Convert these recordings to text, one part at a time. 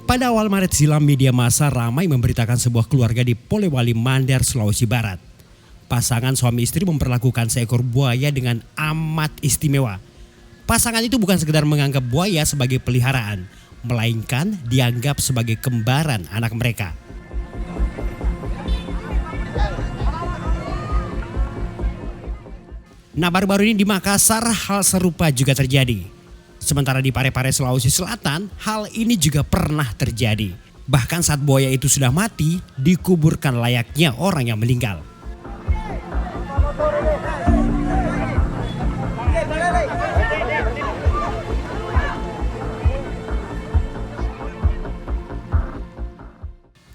Pada awal Maret silam, media massa ramai memberitakan sebuah keluarga di Polewali Mandar, Sulawesi Barat. Pasangan suami istri memperlakukan seekor buaya dengan amat istimewa. Pasangan itu bukan sekedar menganggap buaya sebagai peliharaan, melainkan dianggap sebagai kembaran anak mereka. Nah, baru-baru ini di Makassar hal serupa juga terjadi. Sementara di Parepare, Sulawesi Selatan, hal ini juga pernah terjadi. Bahkan saat buaya itu sudah mati, dikuburkan layaknya orang yang meninggal.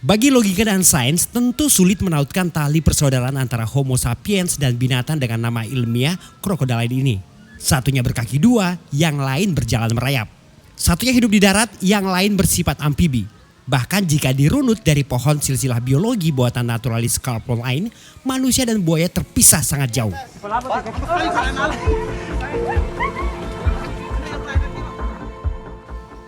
Bagi logika dan sains, tentu sulit menautkan tali persaudaraan antara Homo sapiens dan binatang dengan nama ilmiah krokodilid ini. Satunya berkaki dua, yang lain berjalan merayap. Satunya hidup di darat, yang lain bersifat amfibi. Bahkan jika dirunut dari pohon silsilah biologi buatan naturalis Carl Pollijn, manusia dan buaya terpisah sangat jauh.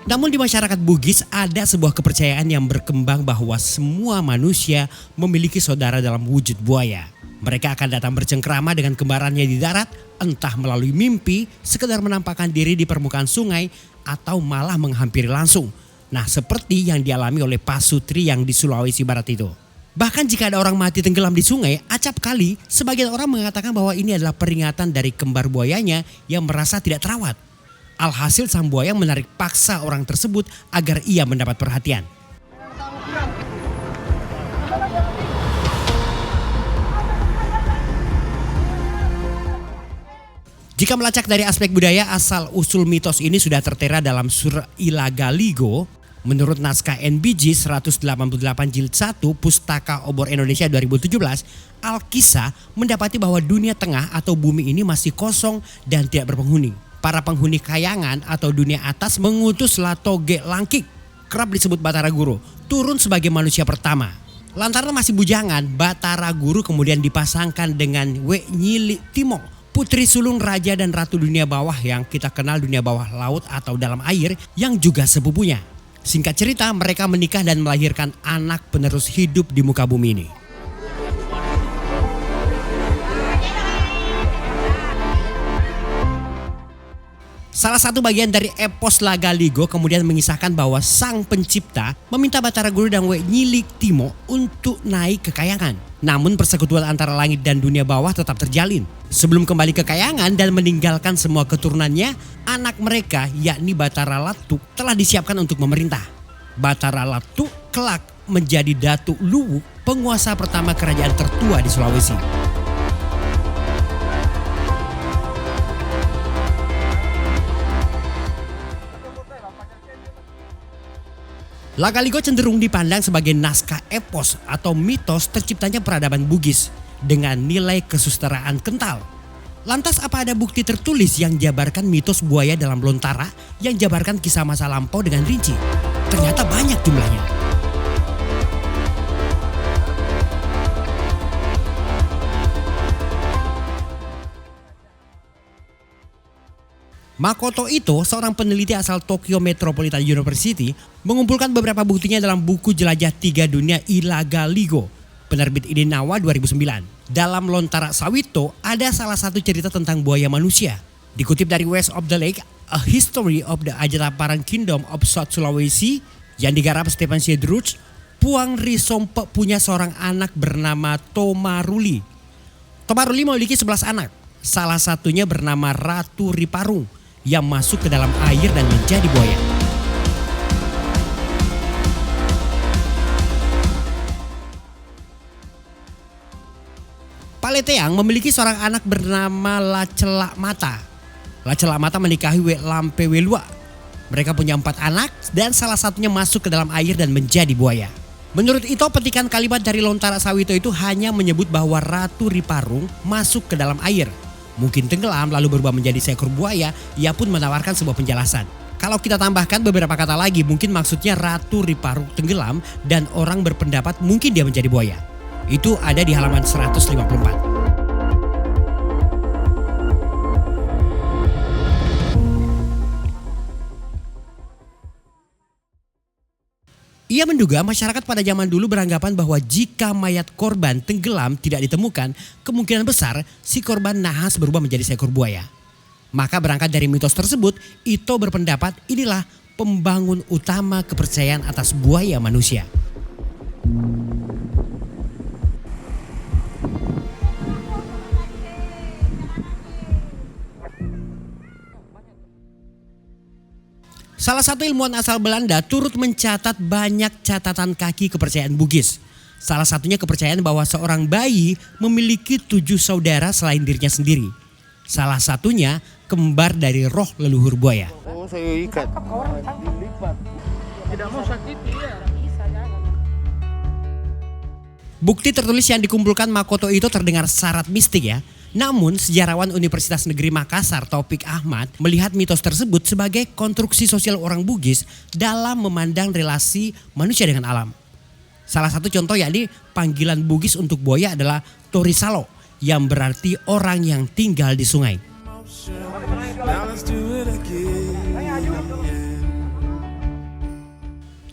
Namun di masyarakat Bugis ada sebuah kepercayaan yang berkembang bahwa semua manusia memiliki saudara dalam wujud buaya. Mereka akan datang bercengkrama dengan kembarannya di darat, entah melalui mimpi, sekedar menampakkan diri di permukaan sungai, atau malah menghampiri langsung. Nah, seperti yang dialami oleh Pasutri yang di Sulawesi Barat itu. Bahkan jika ada orang mati tenggelam di sungai, acap kali sebagian orang mengatakan bahwa ini adalah peringatan dari kembar buayanya yang merasa tidak terawat. Alhasil sang buaya menarik paksa orang tersebut agar ia mendapat perhatian. Jika melacak dari aspek budaya, asal-usul mitos ini sudah tertera dalam Surah Ilagaligo. Menurut naskah NBG 188 Jilid 1 Pustaka Obor Indonesia 2017, Alkisah mendapati bahwa dunia tengah atau bumi ini masih kosong dan tidak berpenghuni. Para penghuni kayangan atau dunia atas mengutus Latoge Langkik, kerap disebut Batara Guru, turun sebagai manusia pertama. Lantaran masih bujangan, Batara Guru kemudian dipasangkan dengan Wenyili Timo, putri sulung raja dan ratu dunia bawah yang kita kenal dunia bawah laut atau dalam air yang juga sepupunya. Singkat cerita, mereka menikah dan melahirkan anak penerus hidup di muka bumi ini. Salah satu bagian dari epos Lagaligo kemudian mengisahkan bahwa sang pencipta meminta Batara Guru dan Wenyili Timo untuk naik ke kayangan. Namun persekutuan antara langit dan dunia bawah tetap terjalin. Sebelum kembali ke kayangan dan meninggalkan semua keturunannya, anak mereka yakni Batara Latu telah disiapkan untuk memerintah. Batara Latu kelak menjadi Datuk Luwu, penguasa pertama kerajaan tertua di Sulawesi. Lagaligo cenderung dipandang sebagai naskah epos atau mitos terciptanya peradaban Bugis dengan nilai kesusteraan kental. Lantas apa ada bukti tertulis yang jabarkan mitos buaya dalam Lontara yang jabarkan kisah masa lampau dengan rinci? Ternyata banyak jumlahnya. Makoto Ito, seorang peneliti asal Tokyo Metropolitan University, mengumpulkan beberapa buktinya dalam buku Jelajah Tiga Dunia Ilagaligo, penerbit Idinawa 2009. Dalam Lontara Sawito ada salah satu cerita tentang buaya manusia. Dikutip dari West of the Lake, A History of the Ajataparang Kingdom of South Sulawesi yang digarap Stephen Siedrus, Puang Risompe punya seorang anak bernama Tomaruli. Tomaruli memiliki 11 anak, salah satunya bernama Ratu Riparung, yang masuk ke dalam air dan menjadi buaya. Paleteang memiliki seorang anak bernama Lacelak Mata. Lacelak Mata menikahi We Lampe Welua. Mereka punya 4 anak dan salah satunya masuk ke dalam air dan menjadi buaya. Menurut Ito, petikan kalimat dari Lontara Sawito itu hanya menyebut bahwa Ratu Riparung masuk ke dalam air. Mungkin tenggelam lalu berubah menjadi seekor buaya, ia pun menawarkan sebuah penjelasan. Kalau kita tambahkan beberapa kata lagi, mungkin maksudnya Ratu Riparung tenggelam dan orang berpendapat mungkin dia menjadi buaya. Itu ada di halaman 154. Ia menduga masyarakat pada zaman dulu beranggapan bahwa jika mayat korban tenggelam tidak ditemukan, kemungkinan besar si korban nahas berubah menjadi seekor buaya. Maka berangkat dari mitos tersebut, Ito berpendapat inilah pembangun utama kepercayaan atas buaya manusia. Salah satu ilmuwan asal Belanda turut mencatat banyak catatan kaki kepercayaan Bugis. Salah satunya kepercayaan bahwa seorang bayi memiliki 7 saudara selain dirinya sendiri. Salah satunya kembar dari roh leluhur buaya. Oh, saya ikat. Tidak mau sakiti ya. Bukti tertulis yang dikumpulkan Makoto itu terdengar syarat mistik ya. Namun sejarawan Universitas Negeri Makassar Taufik Ahmad melihat mitos tersebut sebagai konstruksi sosial orang Bugis dalam memandang relasi manusia dengan alam. Salah satu contoh yakni panggilan Bugis untuk buaya adalah Torisalo yang berarti orang yang tinggal di sungai.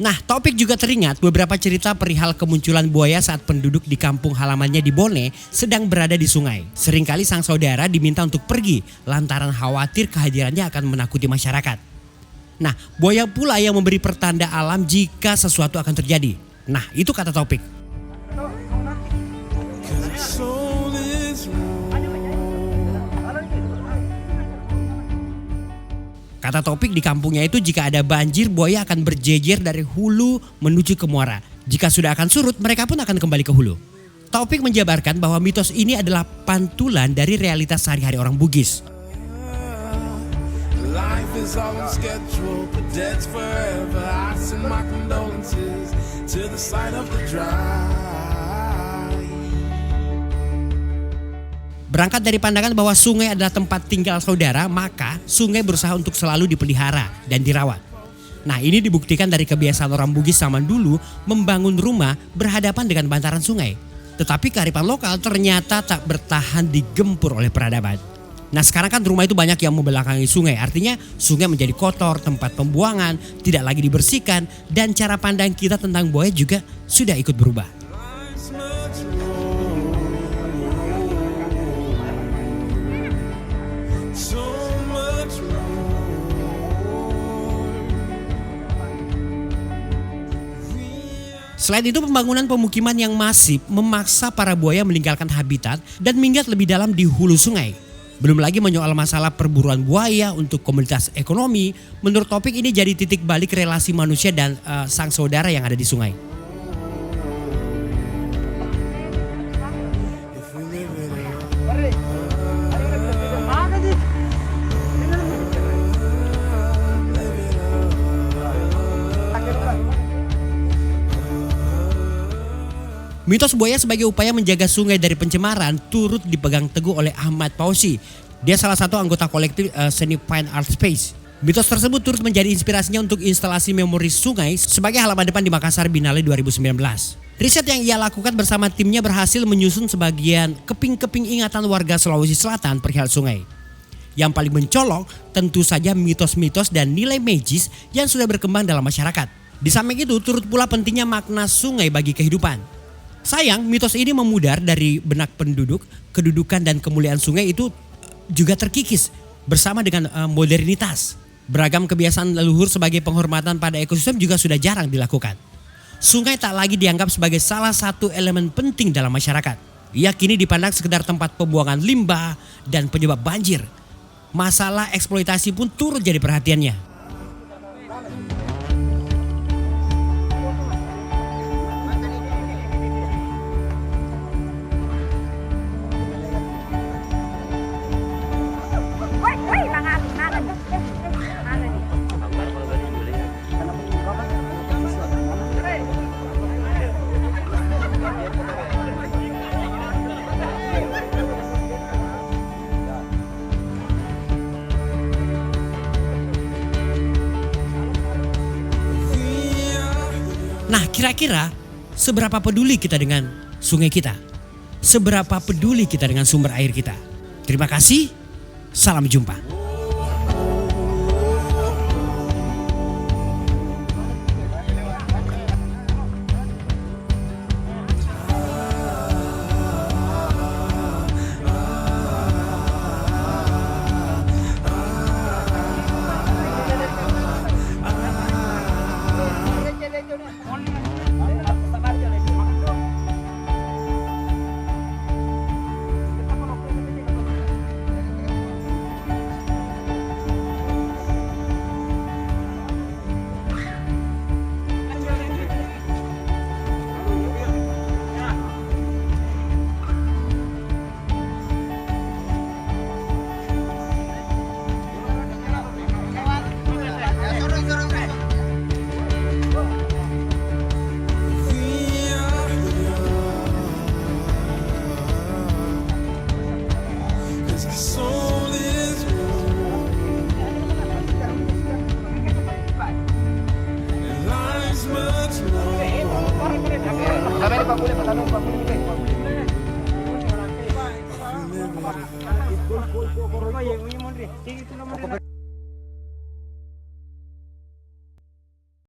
Nah, Taufik juga teringat beberapa cerita perihal kemunculan buaya saat penduduk di kampung halamannya di Bone sedang berada di sungai. Seringkali sang saudara diminta untuk pergi lantaran khawatir kehadirannya akan menakuti masyarakat. Nah, buaya pula yang memberi pertanda alam jika sesuatu akan terjadi. Nah, itu kata Taufik. Kata Taufik di kampungnya itu jika ada banjir buaya akan berjejer dari hulu menuju ke muara. Jika sudah akan surut mereka pun akan kembali ke hulu. Taufik menjabarkan bahwa mitos ini adalah pantulan dari realitas sehari-hari orang Bugis. Berangkat dari pandangan bahwa sungai adalah tempat tinggal saudara, maka sungai berusaha untuk selalu dipelihara dan dirawat. Nah, ini dibuktikan dari kebiasaan orang Bugis zaman dulu membangun rumah berhadapan dengan bantaran sungai. Tetapi kearifan lokal ternyata tak bertahan digempur oleh peradaban. Nah, sekarang kan rumah itu banyak yang membelakangi sungai. Artinya sungai menjadi kotor, tempat pembuangan, tidak lagi dibersihkan. Dan cara pandang kita tentang buaya juga sudah ikut berubah. Selain itu pembangunan pemukiman yang masif memaksa para buaya meninggalkan habitat dan minggat lebih dalam di hulu sungai. Belum lagi menyoal masalah perburuan buaya untuk komunitas ekonomi. Menurut Taufik ini jadi titik balik relasi manusia dan sang saudara yang ada di sungai. Mitos buaya sebagai upaya menjaga sungai dari pencemaran turut dipegang teguh oleh Ahmad Fauzi. Dia salah satu anggota kolektif seni Fine Art Space. Mitos tersebut turut menjadi inspirasinya untuk instalasi memori sungai sebagai halaman depan di Makassar Biennale 2019. Riset yang ia lakukan bersama timnya berhasil menyusun sebagian keping-keping ingatan warga Sulawesi Selatan perihal sungai. Yang paling mencolok tentu saja mitos-mitos dan nilai magis yang sudah berkembang dalam masyarakat. Di samping itu turut pula pentingnya makna sungai bagi kehidupan. Sayang, mitos ini memudar dari benak penduduk, kedudukan dan kemuliaan sungai itu juga terkikis bersama dengan modernitas. Beragam kebiasaan leluhur sebagai penghormatan pada ekosistem juga sudah jarang dilakukan. Sungai tak lagi dianggap sebagai salah satu elemen penting dalam masyarakat. Ia kini dipandang sekedar tempat pembuangan limbah dan penyebab banjir. Masalah eksploitasi pun turut jadi perhatiannya. Nah, kira-kira seberapa peduli kita dengan sungai kita? Seberapa peduli kita dengan sumber air kita? Terima kasih, salam jumpa. boleh matanong pa mo ni kay.